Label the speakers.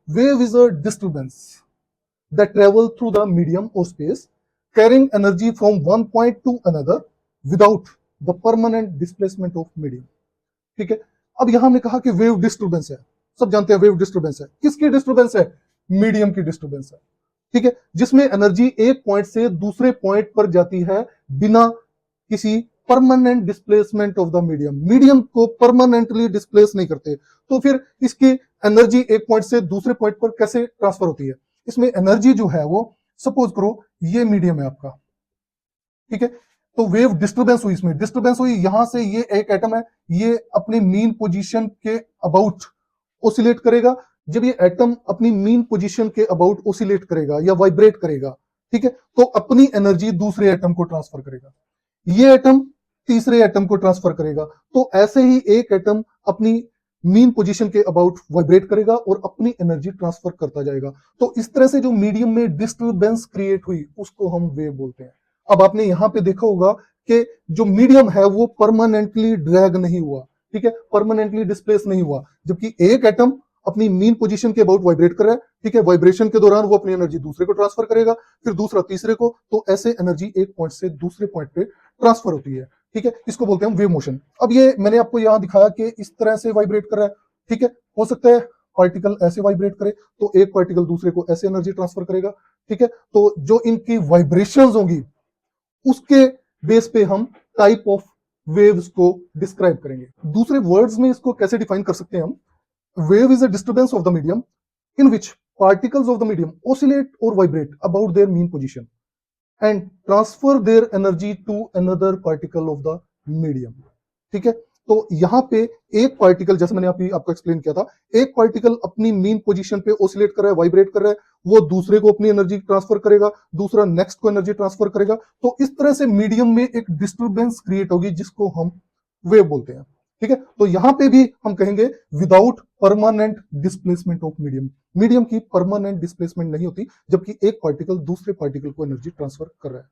Speaker 1: wave is a disturbance that travel through the medium or space, carrying energy from one point to another without the permanent displacement of medium. ठीक है, अब यहां हमने कहा कि wave disturbance है, सब जानते हैं वेव डिस्टर्बेंस है, किसकी डिस्टर्बेंस है? मीडियम की डिस्टर्बेंस है, ठीक है, जिसमें एनर्जी एक पॉइंट से दूसरे पॉइंट पर जाती है बिना किसी permanent displacement of the medium. Medium को परमानेंटली डिस्प्लेस नहीं करते, तो फिर इसकी एनर्जी एक पॉइंट से दूसरे पॉइंट पर कैसे ट्रांसफर होती है? इसमें एनर्जी जो है वो, सपोज करो ये मीडियम है आपका, ठीक है, तो वेव डिस्टर्बेंस हुई, इसमें डिस्टर्बेंस हुई, यहां से ये एक एटम है, ये अपने मीन पोजीशन के अबाउट ओसिलेट करेगा। जब ये एटम अपनी मीन पोजीशन के अबाउट ओसिलेट करेगा या वाइब्रेट करेगा, ठीक है, तो अपनी एनर्जी दूसरे एटम को ट्रांसफर करेगा, ये एटम तीसरे एटम को ट्रांसफर करेगा। तो ऐसे ही एक एटम अपनी मीन पोजीशन के अबाउट वाइब्रेट करेगा और अपनी एनर्जी ट्रांसफर करता जाएगा। तो इस तरह से जो मीडियम में डिस्टर्बेंस क्रिएट हुई उसको हम वेव बोलते हैं। अब आपने यहां पे देखा होगा कि जो मीडियम है वो परमानेंटली ड्रैग नहीं हुआ, ठीक है, परमानेंटली डिस्प्लेस नहीं हुआ, जबकि एक एटम अपनी मीन पोजीशन के अबाउट वाइब्रेट कर रहा है, ठीक है, वाइब्रेशन के दौरान वो अपनी एनर्जी दूसरे को ट्रांसफर करेगा, फिर दूसरा तीसरे को, तो ऐसे एनर्जी एक पॉइंट से दूसरे पॉइंट पे ट्रांसफर होती है, ठीक है, इसको बोलते हैं वेव मोशन। अब ये मैंने आपको यहां दिखाया कि इस तरह से वाइब्रेट कर रहा है, ठीक है, हो सकता है पार्टिकल ऐसे वाइब्रेट करे तो एक पार्टिकल दूसरे को ऐसे एनर्जी ट्रांसफर करेगा, ठीक है, तो जो इनकी वाइब्रेशंस होंगी उसके बेस पे हम टाइप ऑफ वेव्स को डिस्क्राइब करेंगे। दूसरे वर्ड्स में इसको कैसे डिफाइन कर सकते हैं हम? Wave is a disturbance of the medium in which particles of the medium oscillate और vibrate about their mean position and transfer their energy to another particle of the medium, ठीक है। तो यहां पे एक पार्टिकल, जैसे मैंने आपको एक्सप्लेन किया था, एक पार्टिकल अपनी मीन पोजीशन पे ओसिलेट कर रहा है, वाइब्रेट कर रहा है, वो दूसरे को अपनी एनर्जी ट्रांसफर करेगा, दूसरा नेक्स्ट को एनर्जी ट्रांसफर करेगा, तो इस तरह से मीडियम में एक डिस्टर्बेंस क्रिएट होगी जिसको हम वेव बोलते हैं, ठीक है। तो यहां पे भी हम कहेंगे without permanent displacement of medium, medium की परमानेंट डिस्प्लेसमेंट नहीं होती जबकि एक पार्टिकल दूसरे पार्टिकल को एनर्जी ट्रांसफर कर रहा है।